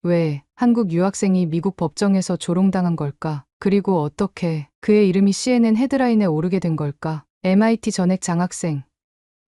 왜 한국 유학생이 미국 법정에서 조롱당한 걸까? 그리고 어떻게 그의 이름이 CNN 헤드라인에 오르게 된 걸까? MIT 전액 장학생,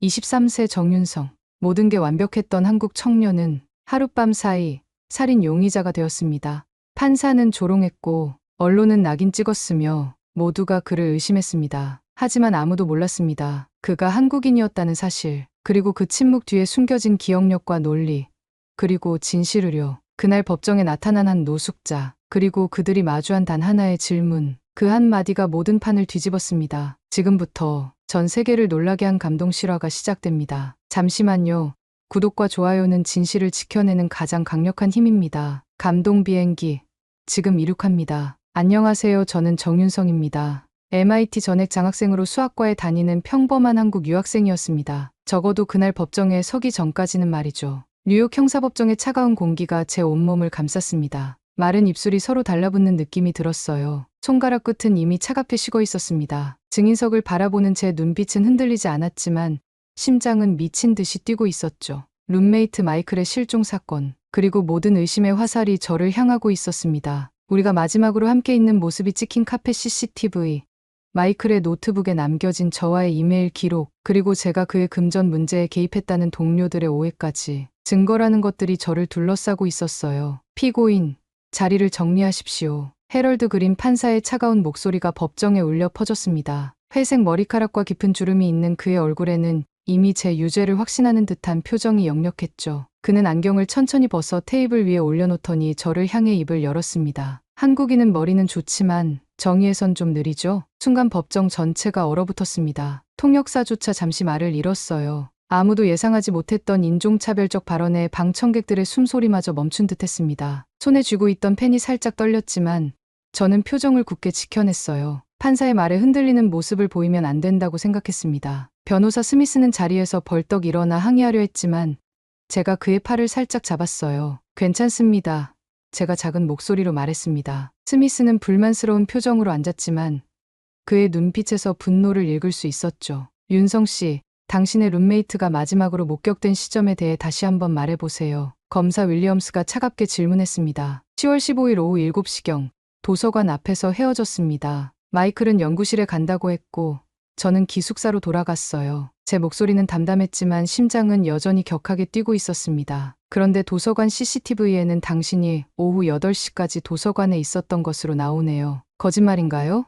23세 정윤성. 모든 게 완벽했던 한국 청년은 하룻밤 사이 살인 용의자가 되었습니다. 판사는 조롱했고 언론은 낙인 찍었으며 모두가 그를 의심했습니다. 하지만 아무도 몰랐습니다. 그가 한국인이었다는 사실, 그리고 그 침묵 뒤에 숨겨진 기억력과 논리, 그리고 진실 의료. 그날 법정에 나타난 한 노숙자, 그리고 그들이 마주한 단 하나의 질문. 그 한마디가 모든 판을 뒤집었습니다. 지금부터 전 세계를 놀라게 한 감동 실화가 시작됩니다. 잠시만요. 구독과 좋아요는 진실을 지켜내는 가장 강력한 힘입니다. 감동 비행기, 지금 이륙합니다. 안녕하세요. 저는 정윤성입니다. MIT 전액 장학생으로 수학과에 다니는 평범한 한국 유학생이었습니다. 적어도 그날 법정에 서기 전까지는 말이죠. 뉴욕 형사법정의 차가운 공기가 제 온몸을 감쌌습니다. 마른 입술이 서로 달라붙는 느낌이 들었어요. 손가락 끝은 이미 차갑게 식어 있었습니다. 증인석을 바라보는 제 눈빛은 흔들리지 않았지만 심장은 미친 듯이 뛰고 있었죠. 룸메이트 마이클의 실종 사건, 그리고 모든 의심의 화살이 저를 향하고 있었습니다. 우리가 마지막으로 함께 있는 모습이 찍힌 카페 CCTV, 마이클의 노트북에 남겨진 저와의 이메일 기록, 그리고 제가 그의 금전 문제에 개입했다는 동료들의 오해까지. 증거라는 것들이 저를 둘러싸고 있었어요. 피고인, 자리를 정리하십시오. 해럴드 그린 판사의 차가운 목소리가 법정에 울려 퍼졌습니다. 회색 머리카락과 깊은 주름이 있는 그의 얼굴에는 이미 제 유죄를 확신하는 듯한 표정이 역력했죠. 그는 안경을 천천히 벗어 테이블 위에 올려놓더니 저를 향해 입을 열었습니다. 한국인은 머리는 좋지만 정의에선 좀 느리죠? 순간 법정 전체가 얼어붙었습니다. 통역사조차 잠시 말을 잃었어요. 아무도 예상하지 못했던 인종차별적 발언에 방청객들의 숨소리마저 멈춘 듯했습니다. 손에 쥐고 있던 펜이 살짝 떨렸지만 저는 표정을 굳게 지켜냈어요. 판사의 말에 흔들리는 모습을 보이면 안 된다고 생각했습니다. 변호사 스미스는 자리에서 벌떡 일어나 항의하려 했지만 제가 그의 팔을 살짝 잡았어요. 괜찮습니다. 제가 작은 목소리로 말했습니다. 스미스는 불만스러운 표정으로 앉았지만 그의 눈빛에서 분노를 읽을 수 있었죠. 윤성 씨, 당신의 룸메이트가 마지막으로 목격된 시점에 대해 다시 한번 말해보세요. 검사 윌리엄스가 차갑게 질문했습니다. 10월 15일 오후 7시경 도서관 앞에서 헤어졌습니다. 마이클은 연구실에 간다고 했고 저는 기숙사로 돌아갔어요. 제 목소리는 담담했지만 심장은 여전히 격하게 뛰고 있었습니다. 그런데 도서관 CCTV에는 당신이 오후 8시까지 도서관에 있었던 것으로 나오네요. 거짓말인가요?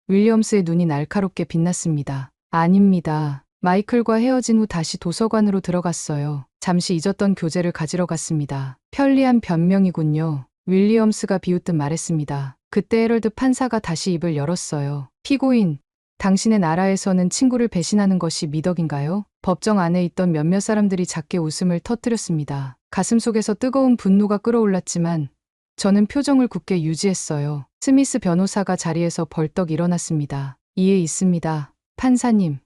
윌리엄스의 눈이 날카롭게 빛났습니다. 아닙니다. 마이클과 헤어진 후 다시 도서관으로 들어갔어요. 잠시 잊었던 교재를 가지러 갔습니다. 편리한 변명이군요. 윌리엄스가 비웃듯 말했습니다. 그때 해럴드 판사가 다시 입을 열었어요. 피고인, 당신의 나라에서는 친구를 배신하는 것이 미덕인가요? 법정 안에 있던 몇몇 사람들이 작게 웃음을 터뜨렸습니다. 가슴속에서 뜨거운 분노가 끓어올랐지만 저는 표정을 굳게 유지했어요. 스미스 변호사가 자리에서 벌떡 일어났습니다. 이해 있습니다. 판사님.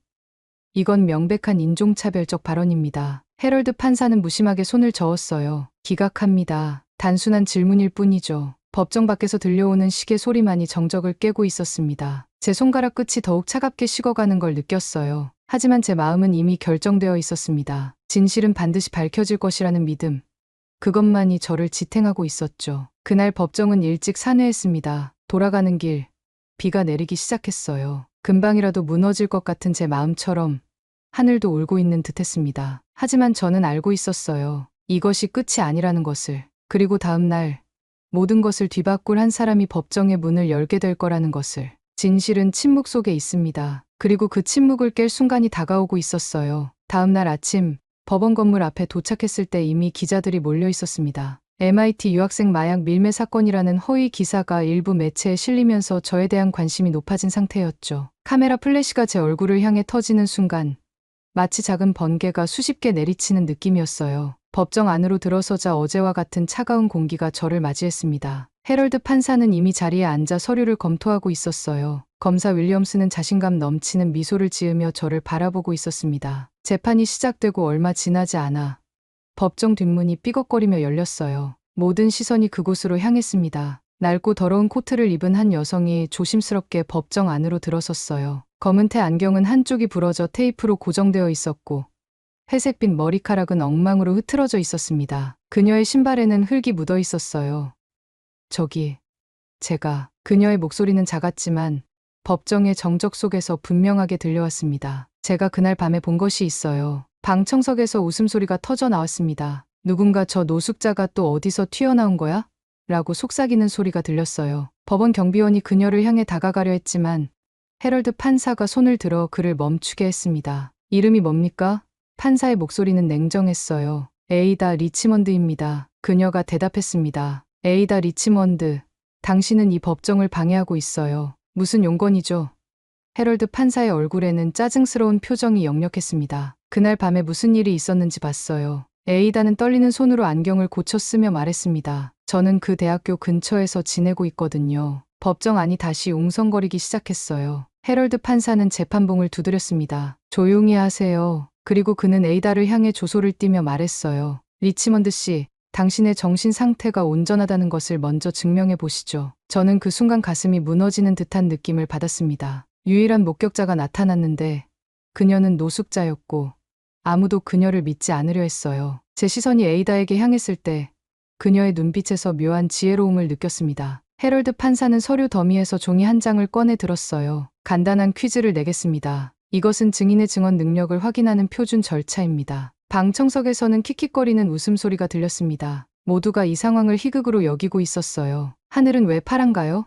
이건 명백한 인종차별적 발언입니다. 해럴드 판사는 무심하게 손을 저었어요. 기각합니다. 단순한 질문일 뿐이죠. 법정 밖에서 들려오는 시계 소리만이 정적을 깨고 있었습니다. 제 손가락 끝이 더욱 차갑게 식어가는 걸 느꼈어요. 하지만 제 마음은 이미 결정되어 있었습니다. 진실은 반드시 밝혀질 것이라는 믿음. 그것만이 저를 지탱하고 있었죠. 그날 법정은 일찍 산회했습니다. 돌아가는 길, 비가 내리기 시작했어요. 금방이라도 무너질 것 같은 제 마음처럼 하늘도 울고 있는 듯했습니다. 하지만 저는 알고 있었어요. 이것이 끝이 아니라는 것을. 그리고 다음 날 모든 것을 뒤바꿀 한 사람이 법정의 문을 열게 될 거라는 것을. 진실은 침묵 속에 있습니다. 그리고 그 침묵을 깰 순간이 다가오고 있었어요. 다음 날 아침 법원 건물 앞에 도착했을 때 이미 기자들이 몰려 있었습니다. MIT 유학생 마약 밀매 사건이라는 허위 기사가 일부 매체에 실리면서 저에 대한 관심이 높아진 상태였죠. 카메라 플래시가 제 얼굴을 향해 터지는 순간 마치 작은 번개가 수십 개 내리치는 느낌이었어요. 법정 안으로 들어서자 어제와 같은 차가운 공기가 저를 맞이했습니다. 해럴드 판사는 이미 자리에 앉아 서류를 검토하고 있었어요. 검사 윌리엄스는 자신감 넘치는 미소를 지으며 저를 바라보고 있었습니다. 재판이 시작되고 얼마 지나지 않아 법정 뒷문이 삐걱거리며 열렸어요. 모든 시선이 그곳으로 향했습니다. 낡고 더러운 코트를 입은 한 여성이 조심스럽게 법정 안으로 들어섰어요. 검은 테 안경은 한쪽이 부러져 테이프로 고정되어 있었고 회색빛 머리카락은 엉망으로 흐트러져 있었습니다. 그녀의 신발에는 흙이 묻어 있었어요. 저기, 그녀의 목소리는 작았지만 법정의 정적 속에서 분명하게 들려왔습니다. 제가 그날 밤에 본 것이 있어요. 방청석에서 웃음소리가 터져 나왔습니다. 누군가 저 노숙자가 또 어디서 튀어나온 거야? 라고 속삭이는 소리가 들렸어요. 법원 경비원이 그녀를 향해 다가가려 했지만 헤럴드 판사가 손을 들어 그를 멈추게 했습니다. 이름이 뭡니까? 판사의 목소리는 냉정했어요. 에이다 리치먼드입니다. 그녀가 대답했습니다. 에이다 리치먼드, 당신은 이 법정을 방해하고 있어요. 무슨 용건이죠? 헤럴드 판사의 얼굴에는 짜증스러운 표정이 역력했습니다. 그날 밤에 무슨 일이 있었는지 봤어요. 에이다는 떨리는 손으로 안경을 고쳐 쓰며 말했습니다. 저는 그 대학교 근처에서 지내고 있거든요. 법정 안이 다시 웅성거리기 시작했어요. 헤럴드 판사는 재판봉을 두드렸습니다. 조용히 하세요. 그리고 그는 에이다를 향해 조소를 띠며 말했어요. 리치먼드 씨, 당신의 정신 상태가 온전하다는 것을 먼저 증명해 보시죠. 저는 그 순간 가슴이 무너지는 듯한 느낌을 받았습니다. 유일한 목격자가 나타났는데 그녀는 노숙자였고 아무도 그녀를 믿지 않으려 했어요. 제 시선이 에이다에게 향했을 때 그녀의 눈빛에서 묘한 지혜로움을 느꼈습니다. 헤럴드 판사는 서류 더미에서 종이 한 장을 꺼내 들었어요. 간단한 퀴즈를 내겠습니다. 이것은 증인의 증언 능력을 확인하는 표준 절차입니다. 방청석에서는 킥킥거리는 웃음소리가 들렸습니다. 모두가 이 상황을 희극으로 여기고 있었어요. 하늘은 왜 파란가요?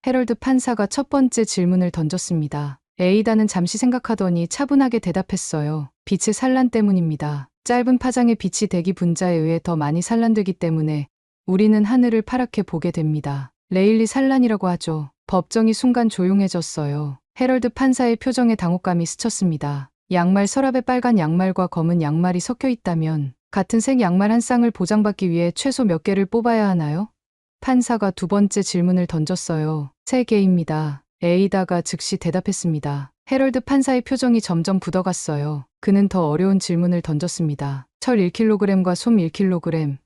헤럴드 판사가 첫 번째 질문을 던졌습니다. 에이다는 잠시 생각하더니 차분하게 대답했어요. 빛의 산란 때문입니다. 짧은 파장의 빛이 대기 분자에 의해 더 많이 산란되기 때문에 우리는 하늘을 파랗게 보게 됩니다. 레일리 산란이라고 하죠. 법정이 순간 조용해졌어요. 헤럴드 판사의 표정에 당혹감이 스쳤습니다. 양말 서랍에 빨간 양말과 검은 양말이 섞여 있다면 같은 색 양말 한 쌍을 보장받기 위해 최소 몇 개를 뽑아야 하나요? 판사가 두 번째 질문을 던졌어요. 3개입니다. 에이다가 즉시 대답했습니다. 헤럴드 판사의 표정이 점점 굳어갔어요. 그는 더 어려운 질문을 던졌습니다. 철 1kg과 솜 1kg.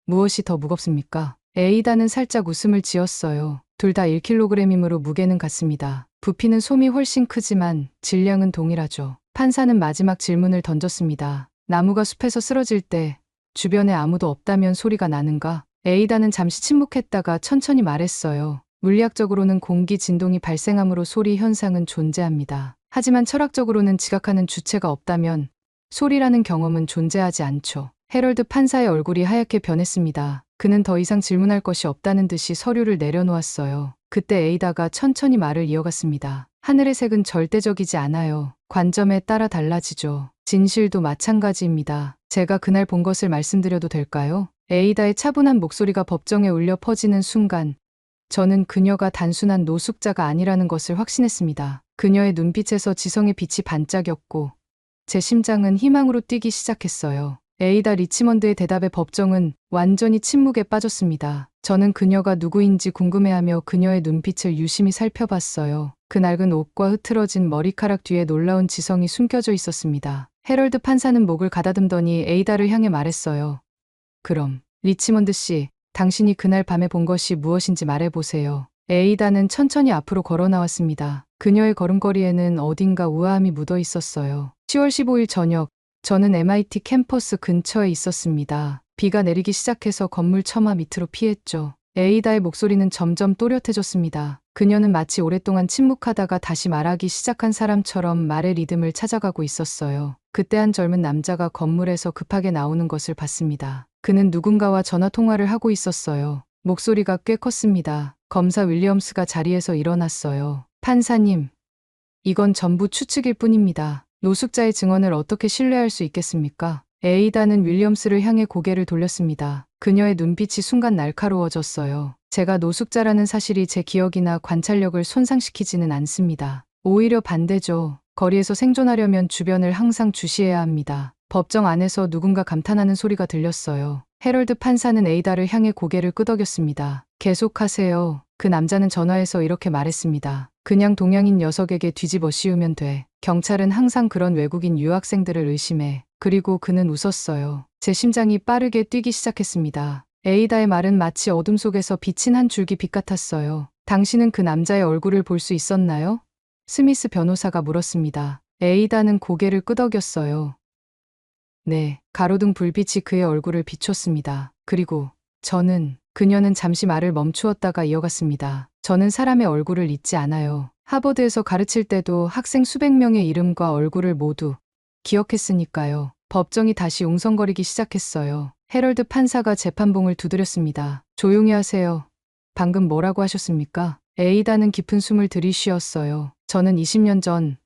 무엇이 더 무겁습니까? 에이다는 살짝 웃음을 지었어요. 둘 다 1kg이므로 무게는 같습니다. 부피는 솜이 훨씬 크지만 질량은 동일하죠. 판사는 마지막 질문을 던졌습니다. 나무가 숲에서 쓰러질 때 주변에 아무도 없다면 소리가 나는가? 에이다는 잠시 침묵했다가 천천히 말했어요. 물리학적으로는 공기 진동이 발생함으로 소리 현상은 존재합니다. 하지만 철학적으로는 지각하는 주체가 없다면 소리라는 경험은 존재하지 않죠. 헤럴드 판사의 얼굴이 하얗게 변했습니다. 그는 더 이상 질문할 것이 없다는 듯이 서류를 내려놓았어요. 그때 에이다가 천천히 말을 이어갔습니다. 하늘의 색은 절대적이지 않아요. 관점에 따라 달라지죠. 진실도 마찬가지입니다. 제가 그날 본 것을 말씀드려도 될까요? 에이다의 차분한 목소리가 법정에 울려 퍼지는 순간 저는 그녀가 단순한 노숙자가 아니라는 것을 확신했습니다. 그녀의 눈빛에서 지성의 빛이 반짝였고 제 심장은 희망으로 뛰기 시작했어요. 에이다 리치먼드의 대답에 법정은 완전히 침묵에 빠졌습니다. 저는 그녀가 누구인지 궁금해하며 그녀의 눈빛을 유심히 살펴봤어요. 그 낡은 옷과 흐트러진 머리카락 뒤에 놀라운 지성이 숨겨져 있었습니다. 헤럴드 판사는 목을 가다듬더니 에이다를 향해 말했어요. 그럼, 리치먼드 씨, 당신이 그날 밤에 본 것이 무엇인지 말해보세요. 에이다는 천천히 앞으로 걸어 나왔습니다. 그녀의 걸음걸이에는 어딘가 우아함이 묻어 있었어요. 10월 15일 저녁, 저는 MIT 캠퍼스 근처에 있었습니다. 비가 내리기 시작해서 건물 처마 밑으로 피했죠. 에이다의 목소리는 점점 또렷해졌습니다. 그녀는 마치 오랫동안 침묵하다가 다시 말하기 시작한 사람처럼 말의 리듬을 찾아가고 있었어요. 그때 한 젊은 남자가 건물에서 급하게 나오는 것을 봤습니다. 그는 누군가와 전화 통화를 하고 있었어요. 목소리가 꽤 컸습니다. 검사 윌리엄스가 자리에서 일어났어요. 판사님, 이건 전부 추측일 뿐입니다. 노숙자의 증언을 어떻게 신뢰할 수 있겠습니까? 에이다는 윌리엄스를 향해 고개를 돌렸습니다. 그녀의 눈빛이 순간 날카로워졌어요. 제가 노숙자라는 사실이 제 기억이나 관찰력을 손상시키지는 않습니다. 오히려 반대죠. 거리에서 생존하려면 주변을 항상 주시해야 합니다. 법정 안에서 누군가 감탄하는 소리가 들렸어요. 헤럴드 판사는 에이다를 향해 고개를 끄덕였습니다. 계속하세요. 그 남자는 전화에서 이렇게 말했습니다. 그냥 동양인 녀석에게 뒤집어 씌우면 돼. 경찰은 항상 그런 외국인 유학생들을 의심해. 그리고 그는 웃었어요. 제 심장이 빠르게 뛰기 시작했습니다. 에이다의 말은 마치 어둠 속에서 비친 한 줄기 빛 같았어요. 당신은 그 남자의 얼굴을 볼 수 있었나요? 스미스 변호사가 물었습니다. 에이다는 고개를 끄덕였어요. 네. 가로등 불빛이 그의 얼굴을 비췄습니다. 그리고 그녀는 잠시 말을 멈추었다가 이어갔습니다. 저는 사람의 얼굴을 잊지 않아요. 하버드에서 가르칠 때도 학생 수백 명의 이름과 얼굴을 모두 기억했으니까요. 법정이 다시 웅성거리기 시작했어요. 해럴드 판사가 재판봉을 두드렸습니다. 조용히 하세요. 방금 뭐라고 하셨습니까? 에이다는 깊은 숨을 들이쉬었어요. 저는 20년 전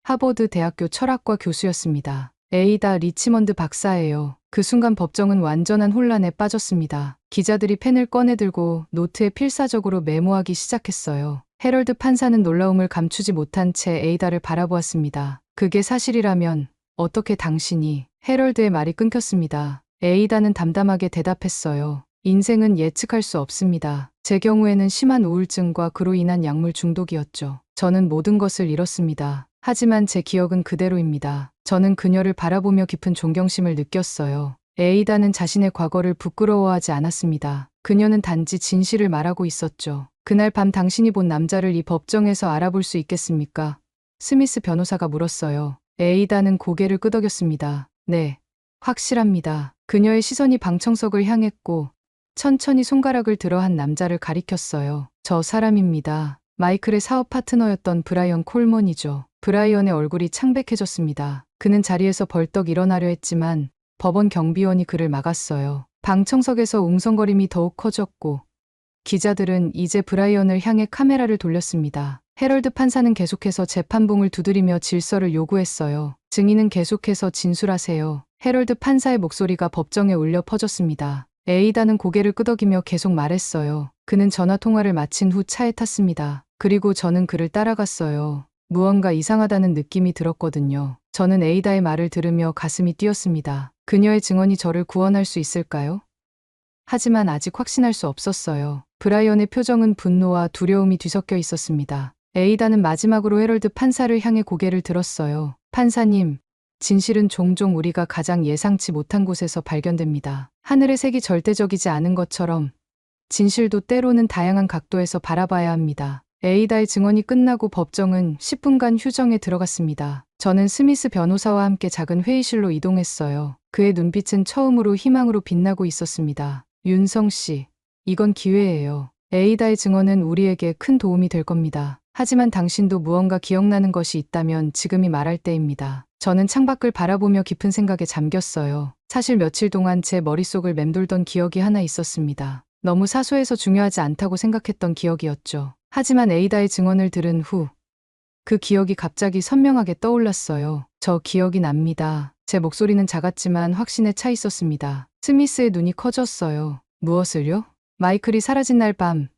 하버드 대학교 철학과 교수였습니다. 에이다 리치먼드 박사예요. 그 순간 법정은 완전한 혼란에 빠졌습니다. 기자들이 펜을 꺼내들고 노트에 필사적으로 메모하기 시작했어요. 해럴드 판사는 놀라움을 감추지 못한 채 에이다를 바라보았습니다. 그게 사실이라면 어떻게 당신이... 해럴드의 말이 끊겼습니다. 에이다는 담담하게 대답했어요. 인생은 예측할 수 없습니다. 제 경우에는 심한 우울증과 그로 인한 약물 중독이었죠. 저는 모든 것을 잃었습니다. 하지만 제 기억은 그대로입니다. 저는 그녀를 바라보며 깊은 존경심을 느꼈어요. 에이다는 자신의 과거를 부끄러워하지 않았습니다. 그녀는 단지 진실을 말하고 있었죠. 그날 밤 당신이 본 남자를 이 법정에서 알아볼 수 있겠습니까? 스미스 변호사가 물었어요. 에이다는 고개를 끄덕였습니다. 네, 확실합니다. 그녀의 시선이 방청석을 향했고 천천히 손가락을 들어 한 남자를 가리켰어요. 저 사람입니다. 마이클의 사업 파트너였던 브라이언 콜먼이죠. 브라이언의 얼굴이 창백해졌습니다. 그는 자리에서 벌떡 일어나려 했지만 법원 경비원이 그를 막았어요. 방청석에서 웅성거림이 더욱 커졌고 기자들은 이제 브라이언을 향해 카메라를 돌렸습니다. 해럴드 판사는 계속해서 재판봉을 두드리며 질서를 요구했어요. 증인은 계속해서 진술하세요. 해럴드 판사의 목소리가 법정에 울려 퍼졌습니다. 에이다는 고개를 끄덕이며 계속 말했어요. 그는 전화 통화를 마친 후 차에 탔습니다. 그리고 저는 그를 따라갔어요. 무언가 이상하다는 느낌이 들었거든요. 저는 에이다의 말을 들으며 가슴이 뛰었습니다. 그녀의 증언이 저를 구원할 수 있을까요? 하지만 아직 확신할 수 없었어요. 브라이언의 표정은 분노와 두려움이 뒤섞여 있었습니다. 에이다는 마지막으로 해럴드 판사를 향해 고개를 들었어요. 판사님, 진실은 종종 우리가 가장 예상치 못한 곳에서 발견됩니다. 하늘의 색이 절대적이지 않은 것처럼 진실도 때로는 다양한 각도에서 바라봐야 합니다. 에이다의 증언이 끝나고 법정은 10분간 휴정에 들어갔습니다. 저는 스미스 변호사와 함께 작은 회의실로 이동했어요. 그의 눈빛은 처음으로 희망으로 빛나고 있었습니다. 윤성 씨, 이건 기회예요. 에이다의 증언은 우리에게 큰 도움이 될 겁니다. 하지만 당신도 무언가 기억나는 것이 있다면 지금이 말할 때입니다. 저는 창밖을 바라보며 깊은 생각에 잠겼어요. 사실 며칠 동안 제 머릿속을 맴돌던 기억이 하나 있었습니다. 너무 사소해서 중요하지 않다고 생각했던 기억이었죠. 하지만 에이다의 증언을 들은 후 그 기억이 갑자기 선명하게 떠올랐어요. 저 기억이 납니다. 제 목소리는 작았지만 확신에 차 있었습니다. 스미스의 눈이 커졌어요. 무엇을요? 마이클이 사라진 날 밤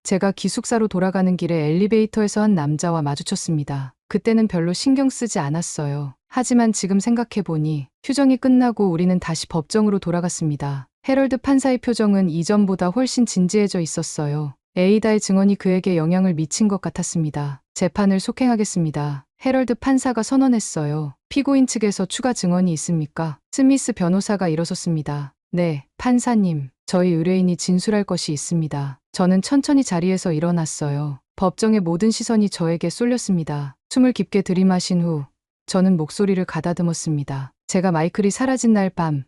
제가 기숙사로 돌아가는 길에 엘리베이터에서 한 남자와 마주쳤습니다. 그때는 별로 신경 쓰지 않았어요. 하지만 지금 생각해보니 휴정이 끝나고 우리는 다시 법정으로 돌아갔습니다. 해럴드 판사의 표정은 이전보다 훨씬 진지해져 있었어요. 에이다의 증언이 그에게 영향을 미친 것 같았습니다. 재판을 속행하겠습니다. 해럴드 판사가 선언했어요. 피고인 측에서 추가 증언이 있습니까? 스미스 변호사가 일어섰습니다. 네, 판사님. 저희 의뢰인이 진술할 것이 있습니다. 저는 천천히 자리에서 일어났어요. 법정의 모든 시선이 저에게 쏠렸습니다. 숨을 깊게 들이마신 후 저는 목소리를 가다듬었습니다. 제가 마이클이 사라진 날 밤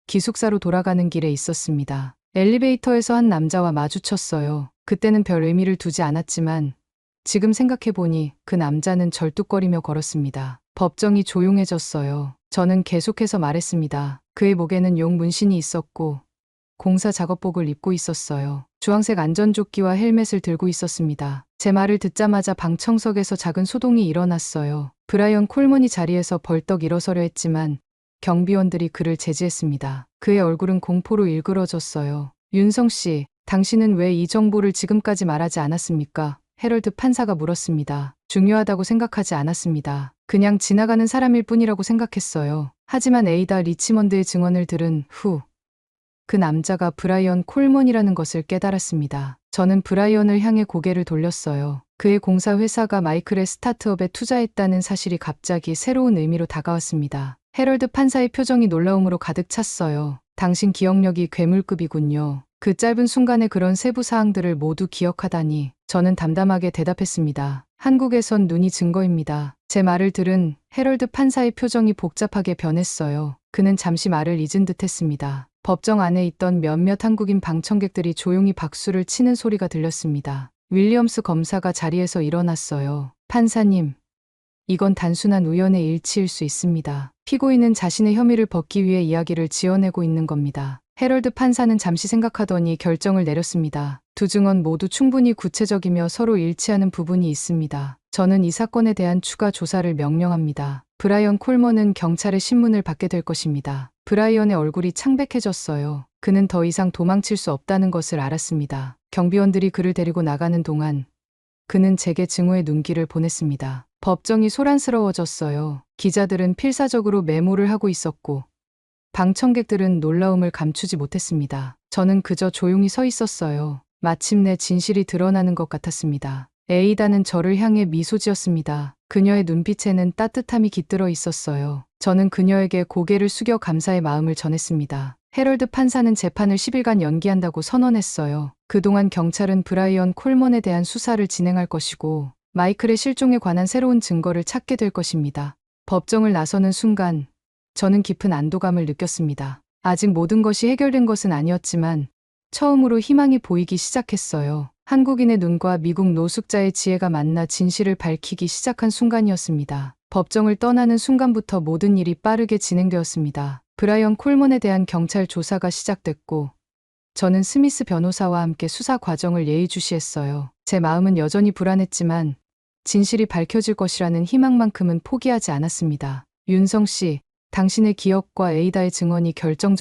기숙사로 돌아가는 길에 있었습니다. 엘리베이터에서 한 남자와 마주쳤어요. 그때는 별 의미를 두지 않았지만 지금 생각해보니 그 남자는 절뚝거리며 걸었습니다. 법정이 조용해졌어요. 저는 계속해서 말했습니다. 그의 목에는 용 문신이 있었고 공사 작업복을 입고 있었어요. 주황색 안전조끼와 헬멧을 들고 있었습니다. 제 말을 듣자마자 방청석에서 작은 소동이 일어났어요. 브라이언 콜먼이 자리에서 벌떡 일어서려 했지만 경비원들이 그를 제지했습니다. 그의 얼굴은 공포로 일그러졌어요. 윤성 씨, 당신은 왜 이 정보를 지금까지 말하지 않았습니까? 해럴드 판사가 물었습니다. 중요하다고 생각하지 않았습니다. 그냥 지나가는 사람일 뿐이라고 생각했어요. 하지만 에이다 리치먼드의 증언을 들은 후 그 남자가 브라이언 콜먼이라는 것을 깨달았습니다. 저는 브라이언을 향해 고개를 돌렸어요. 그의 공사 회사가 마이클의 스타트업에 투자했다는 사실이 갑자기 새로운 의미로 다가왔습니다. 해럴드 판사의 표정이 놀라움으로 가득 찼어요. 당신 기억력이 괴물급이군요. 그 짧은 순간에 그런 세부 사항들을 모두 기억하다니. 저는 담담하게 대답했습니다. 한국에선 눈이 증거입니다. 제 말을 들은 해럴드 판사의 표정이 복잡하게 변했어요. 그는 잠시 말을 잊은 듯 했습니다. 법정 안에 있던 몇몇 한국인 방청객들이 조용히 박수를 치는 소리가 들렸습니다. 윌리엄스 검사가 자리에서 일어났어요. 판사님, 이건 단순한 우연의 일치일 수 있습니다. 피고인은 자신의 혐의를 벗기 위해 이야기를 지어내고 있는 겁니다. 해럴드 판사는 잠시 생각하더니 결정을 내렸습니다. 두 증언 모두 충분히 구체적이며 서로 일치하는 부분이 있습니다. 저는 이 사건에 대한 추가 조사를 명령합니다. 브라이언 콜먼은 경찰의 신문을 받게 될 것입니다. 브라이언의 얼굴이 창백해졌어요. 그는 더 이상 도망칠 수 없다는 것을 알았습니다. 경비원들이 그를 데리고 나가는 동안 그는 제게 증오의 눈길을 보냈습니다. 법정이 소란스러워졌어요. 기자들은 필사적으로 메모를 하고 있었고 방청객들은 놀라움을 감추지 못했습니다. 저는 그저 조용히 서 있었어요. 마침내 진실이 드러나는 것 같았습니다. 에이다는 저를 향해 미소 지었습니다. 그녀의 눈빛에는 따뜻함이 깃들어 있었어요. 저는 그녀에게 고개를 숙여 감사의 마음을 전했습니다. 해럴드 판사는 재판을 10일간 연기한다고 선언했어요. 그동안 경찰은 브라이언 콜먼에 대한 수사를 진행할 것이고 마이클의 실종에 관한 새로운 증거를 찾게 될 것입니다. 법정을 나서는 순간 저는 깊은 안도감을 느꼈습니다. 아직 모든 것이 해결된 것은 아니었지만 처음으로 희망이 보이기 시작했어요. 한국인의 눈과 미국 노숙자의 지혜가 만나 진실을 밝히기 시작한 순간이었습니다. 법정을 떠나는 순간부터 모든 일이 빠르게 진행되었습니다. 브라이언 콜먼에 대한 경찰 조사가 시작됐고 저는 스미스 변호사와 함께 수사 과정을 예의주시했어요. 제 마음은 여전히 불안했지만 진실이 밝혀질 것이라는 희망만큼은 포기하지 않았습니다. 윤성 씨, 당신의 기억과 에이다의 증언이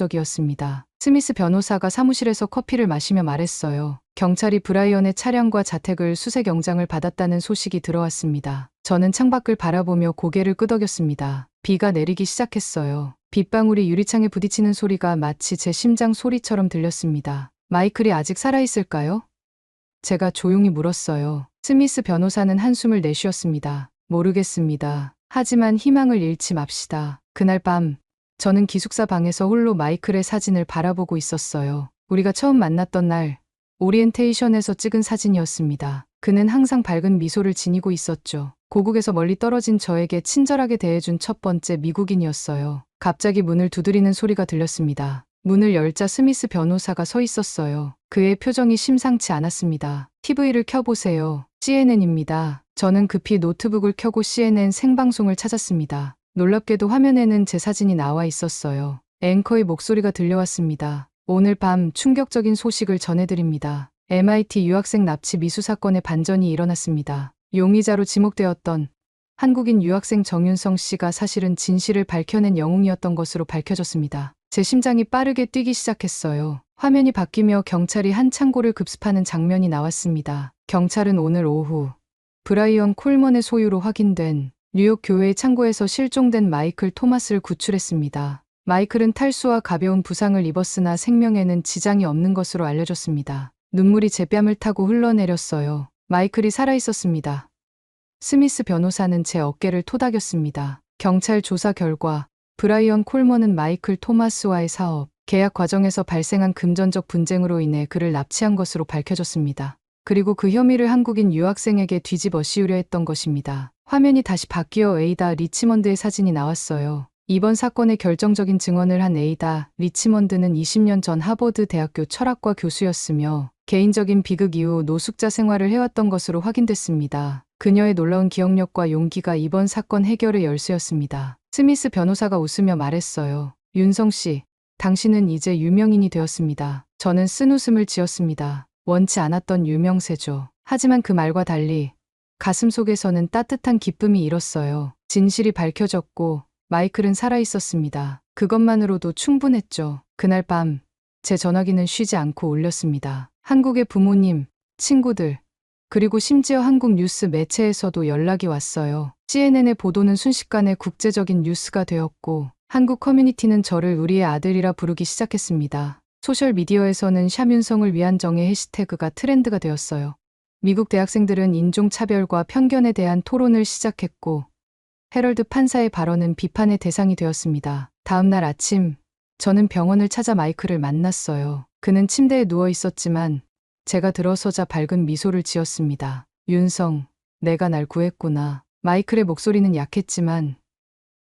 결정적이었습니다. 스미스 변호사가 사무실에서 커피를 마시며 말했어요. 경찰이 브라이언의 차량과 자택을 수색 영장을 받았다는 소식이 들어왔습니다. 저는 창밖을 바라보며 고개를 끄덕였습니다. 비가 내리기 시작했어요. 빗방울이 유리창에 부딪히는 소리가 마치 제 심장 소리처럼 들렸습니다. 마이클이 아직 살아있을까요? 제가 조용히 물었어요. 스미스 변호사는 한숨을 내쉬었습니다. 모르겠습니다. 하지만 희망을 잃지 맙시다. 그날 밤 저는 기숙사 방에서 홀로 마이클의 사진을 바라보고 있었어요. 우리가 처음 만났던 날 오리엔테이션에서 찍은 사진이었습니다. 그는 항상 밝은 미소를 지니고 있었죠. 고국에서 멀리 떨어진 저에게 친절하게 대해준 첫 번째 미국인이었어요. 갑자기 문을 두드리는 소리가 들렸습니다. 문을 열자 스미스 변호사가 서 있었어요. 그의 표정이 심상치 않았습니다. TV를 켜보세요. CNN입니다. 저는 급히 노트북을 켜고 CNN 생방송을 찾았습니다. 놀랍게도 화면에는 제 사진이 나와 있었어요. 앵커의 목소리가 들려왔습니다. 오늘 밤 충격적인 소식을 전해드립니다. MIT 유학생 납치 미수 사건의 반전이 일어났습니다. 용의자로 지목되었던 한국인 유학생 정윤성 씨가 사실은 진실을 밝혀낸 영웅이었던 것으로 밝혀졌습니다. 제 심장이 빠르게 뛰기 시작했어요. 화면이 바뀌며 경찰이 한 창고를 급습하는 장면이 나왔습니다. 경찰은 오늘 오후 브라이언 콜먼의 소유로 확인된 뉴욕 교회의 창고에서 실종된 마이클 토마스를 구출했습니다. 마이클은 탈수와 가벼운 부상을 입었으나 생명에는 지장이 없는 것으로 알려졌습니다. 눈물이 제 뺨을 타고 흘러내렸어요. 마이클이 살아있었습니다. 스미스 변호사는 제 어깨를 토닥였습니다. 경찰 조사 결과 브라이언 콜먼은 마이클 토마스와의 사업, 계약 과정에서 발생한 금전적 분쟁으로 인해 그를 납치한 것으로 밝혀졌습니다. 그리고 그 혐의를 한국인 유학생에게 뒤집어 씌우려 했던 것입니다. 화면이 다시 바뀌어 에이다 리치먼드의 사진이 나왔어요. 이번 사건의 결정적인 증언을 한 에이다 리치먼드는 20년 전 하버드 대학교 철학과 교수였으며 개인적인 비극 이후 노숙자 생활을 해왔던 것으로 확인됐습니다. 그녀의 놀라운 기억력과 용기가 이번 사건 해결의 열쇠였습니다. 스미스 변호사가 웃으며 말했어요. 윤성 씨, 당신은 이제 유명인이 되었습니다. 저는 쓴웃음을 지었습니다. 원치 않았던 유명세죠. 하지만 그 말과 달리 가슴 속에서는 따뜻한 기쁨이 일었어요. 진실이 밝혀졌고 마이클은 살아있었습니다. 그것만으로도 충분했죠. 그날 밤 제 전화기는 쉬지 않고 울렸습니다. 한국의 부모님, 친구들, 그리고 심지어 한국 뉴스 매체에서도 연락이 왔어요. CNN의 보도는 순식간에 국제적인 뉴스가 되었고 한국 커뮤니티는 저를 우리의 아들이라 부르기 시작했습니다. 소셜미디어에서는 샤윤성을 위한 정의 해시태그가 트렌드가 되었어요. 미국 대학생들은 인종차별과 편견에 대한 토론을 시작했고 해럴드 판사의 발언은 비판의 대상이 되었습니다. 다음 날 아침 저는 병원을 찾아 마이클을 만났어요. 그는 침대에 누워 있었지만 제가 들어서자 밝은 미소를 지었습니다. 윤성, 내가 날 구했구나. 마이클의 목소리는 약했지만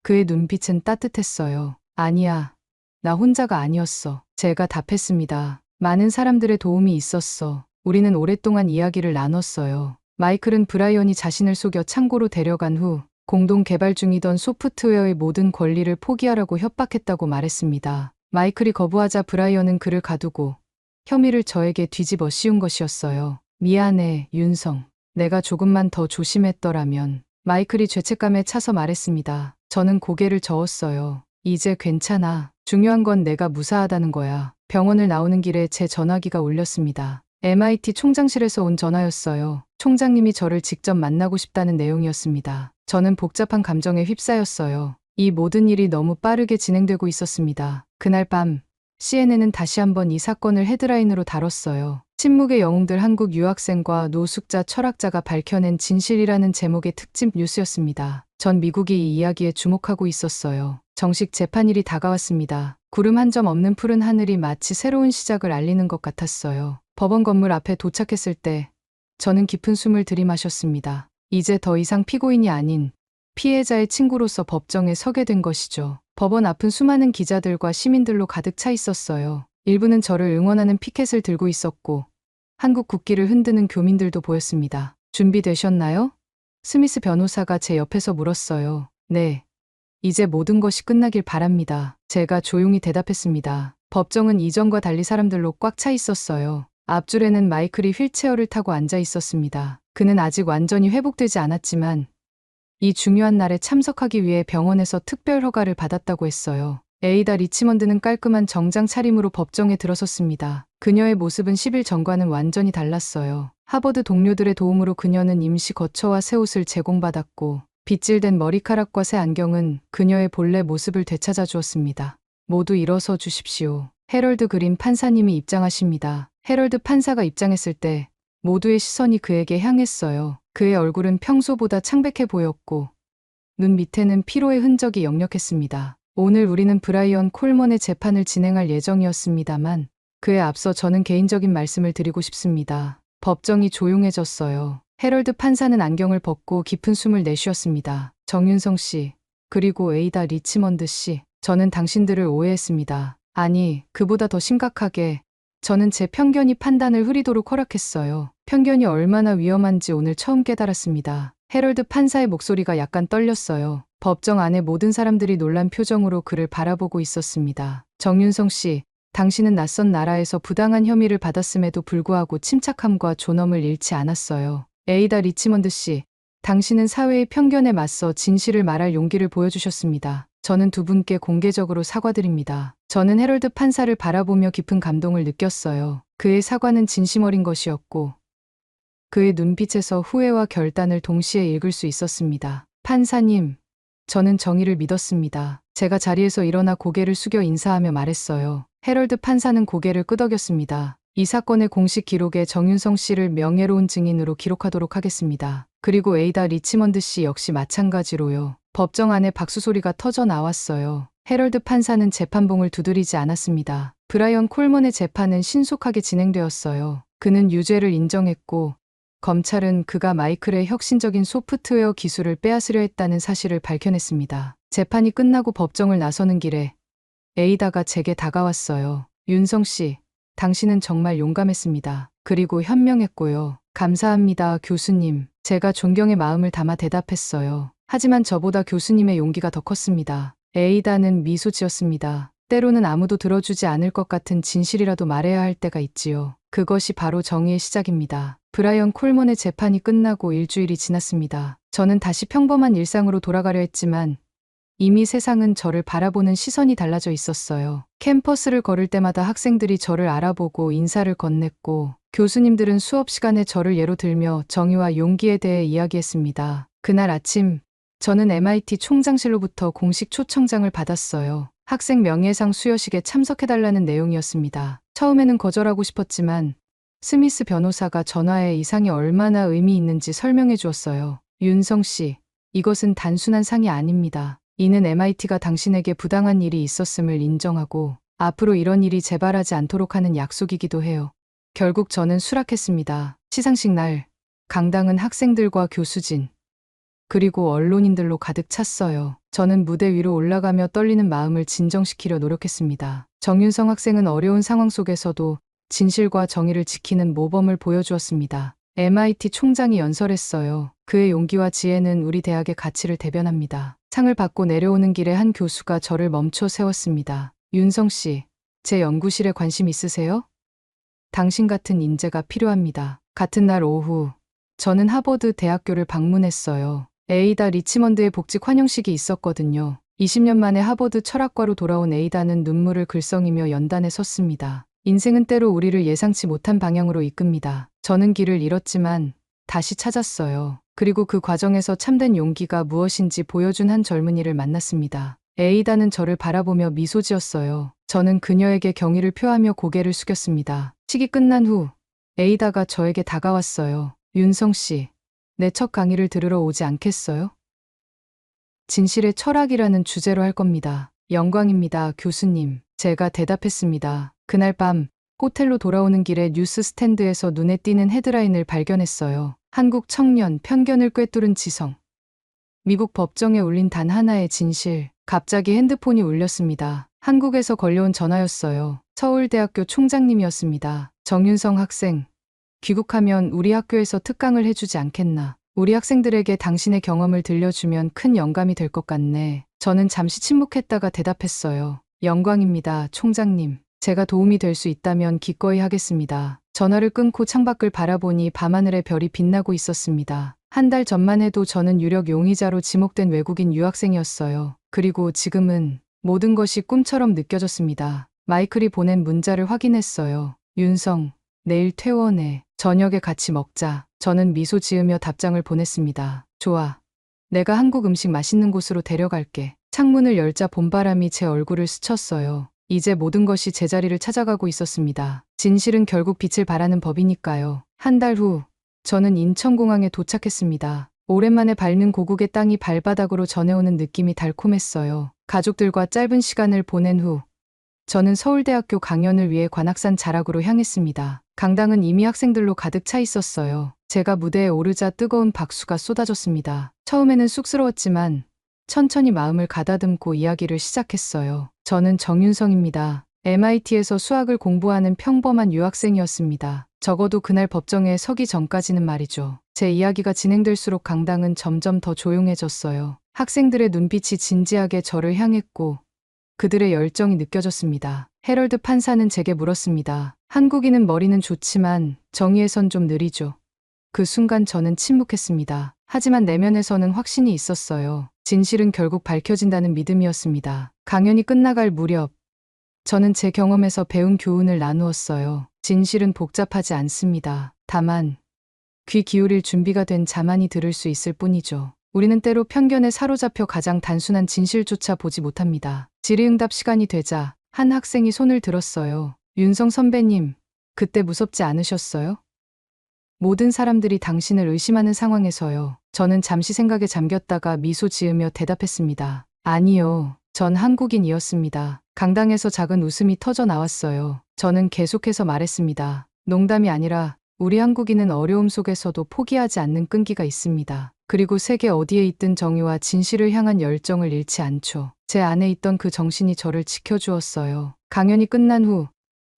그의 눈빛은 따뜻했어요. 아니야. 나 혼자가 아니었어. 제가 답했습니다. 많은 사람들의 도움이 있었어. 우리는 오랫동안 이야기를 나눴어요. 마이클은 브라이언이 자신을 속여 창고로 데려간 후 공동 개발 중이던 소프트웨어의 모든 권리를 포기하라고 협박했다고 말했습니다. 마이클이 거부하자 브라이언은 그를 가두고 혐의를 저에게 뒤집어 씌운 것이었어요. 미안해, 윤성. 내가 조금만 더 조심했더라면. 마이클이 죄책감에 차서 말했습니다. 저는 고개를 저었어요. 이제 괜찮아. 중요한 건 내가 무사하다는 거야. 병원을 나오는 길에 제 전화기가 울렸습니다. MIT 총장실에서 온 전화였어요. 총장님이 저를 직접 만나고 싶다는 내용이었습니다. 저는 복잡한 감정에 휩싸였어요. 이 모든 일이 너무 빠르게 진행되고 있었습니다. 그날 밤 CNN은 다시 한번 이 사건을 헤드라인으로 다뤘어요. 침묵의 영웅들 한국 유학생과 노숙자 철학자가 밝혀낸 진실이라는 제목의 특집 뉴스였습니다. 전 미국이 이 이야기에 주목하고 있었어요. 정식 재판일이 다가왔습니다. 구름 한 점 없는 푸른 하늘이 마치 새로운 시작을 알리는 것 같았어요. 법원 건물 앞에 도착했을 때 저는 깊은 숨을 들이마셨습니다. 이제 더 이상 피고인이 아닌 피해자의 친구로서 법정에 서게 된 것이죠. 법원 앞은 수많은 기자들과 시민들로 가득 차 있었어요. 일부는 저를 응원하는 피켓을 들고 있었고 한국 국기를 흔드는 교민들도 보였습니다. 준비되셨나요? 스미스 변호사가 제 옆에서 물었어요. 네. 이제 모든 것이 끝나길 바랍니다. 제가 조용히 대답했습니다. 법정은 이전과 달리 사람들로 꽉 차 있었어요. 앞줄에는 마이클이 휠체어를 타고 앉아 있었습니다. 그는 아직 완전히 회복되지 않았지만 이 중요한 날에 참석하기 위해 병원에서 특별 허가를 받았다고 했어요. 에이다 리치먼드는 깔끔한 정장 차림으로 법정에 들어섰습니다. 그녀의 모습은 10일 전과는 완전히 달랐어요. 하버드 동료들의 도움으로 그녀는 임시 거처와 새 옷을 제공받았고 빗질된 머리카락과 새 안경은 그녀의 본래 모습을 되찾아 주었습니다. 모두 일어서 주십시오. 해럴드 그린 판사님이 입장하십니다. 해럴드 판사가 입장했을 때 모두의 시선이 그에게 향했어요. 그의 얼굴은 평소보다 창백해 보였고 눈 밑에는 피로의 흔적이 역력했습니다. 오늘 우리는 브라이언 콜먼의 재판을 진행할 예정이었습니다만 그에 앞서 저는 개인적인 말씀을 드리고 싶습니다. 법정이 조용해졌어요. 해럴드 판사는 안경을 벗고 깊은 숨을 내쉬었습니다. 정윤성 씨, 그리고 에이다 리치먼드 씨, 저는 당신들을 오해했습니다. 아니, 그보다 더 심각하게 저는 제 편견이 판단을 흐리도록 허락했어요. 편견이 얼마나 위험한지 오늘 처음 깨달았습니다. 해럴드 판사의 목소리가 약간 떨렸어요. 법정 안에 모든 사람들이 놀란 표정으로 그를 바라보고 있었습니다. 정윤성 씨, 당신은 낯선 나라에서 부당한 혐의를 받았음에도 불구하고 침착함과 존엄을 잃지 않았어요. 에이다 리치먼드 씨, 당신은 사회의 편견에 맞서 진실을 말할 용기를 보여주셨습니다. 저는 두 분께 공개적으로 사과드립니다. 저는 해럴드 판사를 바라보며 깊은 감동을 느꼈어요. 그의 사과는 진심 어린 것이었고 그의 눈빛에서 후회와 결단을 동시에 읽을 수 있었습니다. 판사님, 저는 정의를 믿었습니다. 제가 자리에서 일어나 고개를 숙여 인사하며 말했어요. 해럴드 판사는 고개를 끄덕였습니다. 이 사건의 공식 기록에 정윤성 씨를 명예로운 증인으로 기록하도록 하겠습니다. 그리고 에이다 리치먼드 씨 역시 마찬가지로요. 법정 안에 박수 소리가 터져 나왔어요. 해럴드 판사는 재판봉을 두드리지 않았습니다. 브라이언 콜먼의 재판은 신속하게 진행되었어요. 그는 유죄를 인정했고 검찰은 그가 마이클의 혁신적인 소프트웨어 기술을 빼앗으려 했다는 사실을 밝혀냈습니다. 재판이 끝나고 법정을 나서는 길에 에이다가 제게 다가왔어요. 윤성 씨, 당신은 정말 용감했습니다. 그리고 현명했고요. 감사합니다, 교수님. 제가 존경의 마음을 담아 대답했어요. 하지만 저보다 교수님의 용기가 더 컸습니다. 에이다는 미소 지었습니다. 때로는 아무도 들어주지 않을 것 같은 진실이라도 말해야 할 때가 있지요. 그것이 바로 정의의 시작입니다. 브라이언 콜먼의 재판이 끝나고 일주일이 지났습니다. 저는 다시 평범한 일상으로 돌아가려 했지만 이미 세상은 저를 바라보는 시선이 달라져 있었어요. 캠퍼스를 걸을 때마다 학생들이 저를 알아보고 인사를 건넸고 교수님들은 수업 시간에 저를 예로 들며 정의와 용기에 대해 이야기했습니다. 그날 아침 저는 MIT 총장실로부터 공식 초청장을 받았어요. 학생 명예상 수여식에 참석해달라는 내용이었습니다. 처음에는 거절하고 싶었지만 스미스 변호사가 전화에 이 상이 얼마나 의미 있는지 설명해 주었어요. 윤성 씨, 이것은 단순한 상이 아닙니다. 이는 MIT가 당신에게 부당한 일이 있었음을 인정하고 앞으로 이런 일이 재발하지 않도록 하는 약속이기도 해요. 결국 저는 수락했습니다. 시상식 날 강당은 학생들과 교수진 그리고 언론인들로 가득 찼어요. 저는 무대 위로 올라가며 떨리는 마음을 진정시키려 노력했습니다. 정윤성 학생은 어려운 상황 속에서도 진실과 정의를 지키는 모범을 보여주었습니다. MIT 총장이 연설했어요. 그의 용기와 지혜는 우리 대학의 가치를 대변합니다. 상을 받고 내려오는 길에 한 교수가 저를 멈춰 세웠습니다. 윤성 씨, 제 연구실에 관심 있으세요? 당신 같은 인재가 필요합니다. 같은 날 오후, 저는 하버드 대학교를 방문했어요. 에이다 리치먼드의 복직 환영식이 있었거든요. 20년 만에 하버드 철학과로 돌아온 에이다는 눈물을 글썽이며 연단에 섰습니다. 인생은 때로 우리를 예상치 못한 방향으로 이끕니다. 저는 길을 잃었지만 다시 찾았어요. 그리고 그 과정에서 참된 용기가 무엇인지 보여준 한 젊은이를 만났습니다. 에이다는 저를 바라보며 미소 지었어요. 저는 그녀에게 경의를 표하며 고개를 숙였습니다. 식이 끝난 후 에이다가 저에게 다가왔어요. 윤성 씨, 내 첫 강의를 들으러 오지 않겠어요? 진실의 철학이라는 주제로 할 겁니다. 영광입니다, 교수님. 제가 대답했습니다. 그날 밤 호텔로 돌아오는 길에 뉴스 스탠드에서 눈에 띄는 헤드라인을 발견했어요. 한국 청년 편견을 꿰뚫은 지성. 미국 법정에 울린 단 하나의 진실. 갑자기 핸드폰이 울렸습니다. 한국에서 걸려온 전화였어요. 서울대학교 총장님이었습니다. 정윤성 학생. 귀국하면 우리 학교에서 특강을 해주지 않겠나. 우리 학생들에게 당신의 경험을 들려주면 큰 영감이 될 것 같네. 저는 잠시 침묵했다가 대답했어요. 영광입니다, 총장님. 제가 도움이 될 수 있다면 기꺼이 하겠습니다. 전화를 끊고 창밖을 바라보니 밤하늘에 별이 빛나고 있었습니다. 한 달 전만 해도 저는 유력 용의자로 지목된 외국인 유학생이었어요. 그리고 지금은 모든 것이 꿈처럼 느껴졌습니다. 마이클이 보낸 문자를 확인했어요. 윤성, 내일 퇴원해. 저녁에 같이 먹자. 저는 미소 지으며 답장을 보냈습니다. 좋아. 내가 한국 음식 맛있는 곳으로 데려갈게. 창문을 열자 봄바람이 제 얼굴을 스쳤어요. 이제 모든 것이 제자리를 찾아가고 있었습니다. 진실은 결국 빛을 발하는 법이니까요. 한 달 후, 저는 인천공항에 도착했습니다. 오랜만에 밟는 고국의 땅이 발바닥으로 전해오는 느낌이 달콤했어요. 가족들과 짧은 시간을 보낸 후, 저는 서울대학교 강연을 위해 관악산 자락으로 향했습니다. 강당은 이미 학생들로 가득 차 있었어요. 제가 무대에 오르자 뜨거운 박수가 쏟아졌습니다. 처음에는 쑥스러웠지만 천천히 마음을 가다듬고 이야기를 시작했어요. 저는 정윤성입니다. MIT에서 수학을 공부하는 평범한 유학생이었습니다. 적어도 그날 법정에 서기 전까지는 말이죠. 제 이야기가 진행될수록 강당은 점점 더 조용해졌어요. 학생들의 눈빛이 진지하게 저를 향했고 그들의 열정이 느껴졌습니다. 해럴드 판사는 제게 물었습니다. 한국인은 머리는 좋지만 정의에선 좀 느리죠. 그 순간 저는 침묵했습니다. 하지만 내면에서는 확신이 있었어요. 진실은 결국 밝혀진다는 믿음이었습니다. 강연이 끝나갈 무렵, 저는 제 경험에서 배운 교훈을 나누었어요. 진실은 복잡하지 않습니다. 다만 귀 기울일 준비가 된 자만이 들을 수 있을 뿐이죠. 우리는 때로 편견에 사로잡혀 가장 단순한 진실조차 보지 못합니다. 질의응답 시간이 되자 한 학생이 손을 들었어요. 윤성 선배님, 그때 무섭지 않으셨어요? 모든 사람들이 당신을 의심하는 상황에서요. 저는 잠시 생각에 잠겼다가 미소 지으며 대답했습니다. 아니요, 전 한국인이었습니다. 강당에서 작은 웃음이 터져 나왔어요. 저는 계속해서 말했습니다. 농담이 아니라 우리 한국인은 어려움 속에서도 포기하지 않는 끈기가 있습니다. 그리고 세계 어디에 있든 정의와 진실을 향한 열정을 잃지 않죠. 제 안에 있던 그 정신이 저를 지켜주었어요. 강연이 끝난 후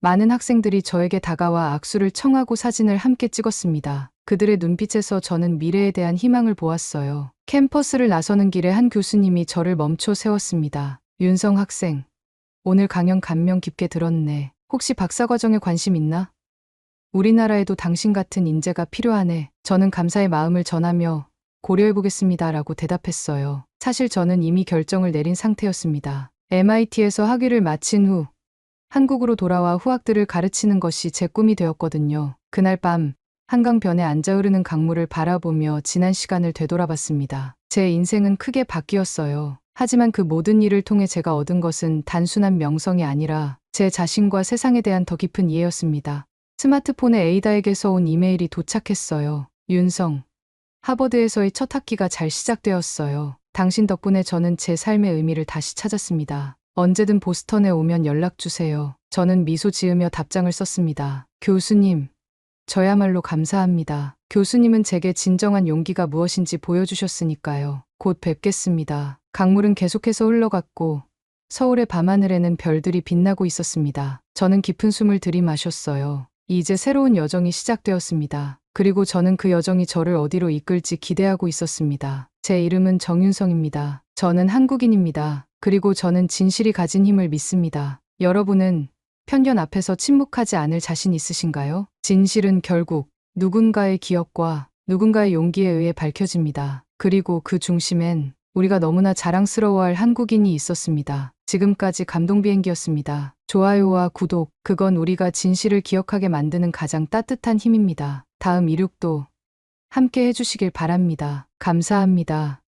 많은 학생들이 저에게 다가와 악수를 청하고 사진을 함께 찍었습니다. 그들의 눈빛에서 저는 미래에 대한 희망을 보았어요. 캠퍼스를 나서는 길에 한 교수님이 저를 멈춰 세웠습니다. 윤성 학생, 오늘 강연 감명 깊게 들었네. 혹시 박사과정에 관심 있나? 우리나라에도 당신 같은 인재가 필요하네. 저는 감사의 마음을 전하며 고려해보겠습니다 라고 대답했어요. 사실 저는 이미 결정을 내린 상태였습니다. MIT에서 학위를 마친 후 한국으로 돌아와 후학들을 가르치는 것이 제 꿈이 되었거든요. 그날 밤 한강변에 앉아 흐르는 강물을 바라보며 지난 시간을 되돌아봤습니다. 제 인생은 크게 바뀌었어요. 하지만 그 모든 일을 통해 제가 얻은 것은 단순한 명성이 아니라 제 자신과 세상에 대한 더 깊은 이해였습니다. 스마트폰에 에이다에게서 온 이메일이 도착했어요. 윤성, 하버드에서의 첫 학기가 잘 시작되었어요. 당신 덕분에 저는 제 삶의 의미를 다시 찾았습니다. 언제든 보스턴에 오면 연락주세요. 저는 미소 지으며 답장을 썼습니다. 교수님, 저야말로 감사합니다. 교수님은 제게 진정한 용기가 무엇인지 보여주셨으니까요. 곧 뵙겠습니다. 강물은 계속해서 흘러갔고 서울의 밤하늘에는 별들이 빛나고 있었습니다. 저는 깊은 숨을 들이마셨어요. 이제 새로운 여정이 시작되었습니다. 그리고 저는 그 여정이 저를 어디로 이끌지 기대하고 있었습니다. 제 이름은 정윤성입니다. 저는 한국인입니다. 그리고 저는 진실이 가진 힘을 믿습니다. 여러분은 편견 앞에서 침묵하지 않을 자신 있으신가요? 진실은 결국 누군가의 기억과 누군가의 용기에 의해 밝혀집니다. 그리고 그 중심엔 우리가 너무나 자랑스러워할 한국인이 있었습니다. 지금까지 감동 비행기였습니다. 좋아요와 구독, 그건 우리가 진실을 기억하게 만드는 가장 따뜻한 힘입니다. 다음 이륙도 함께 해주시길 바랍니다. 감사합니다.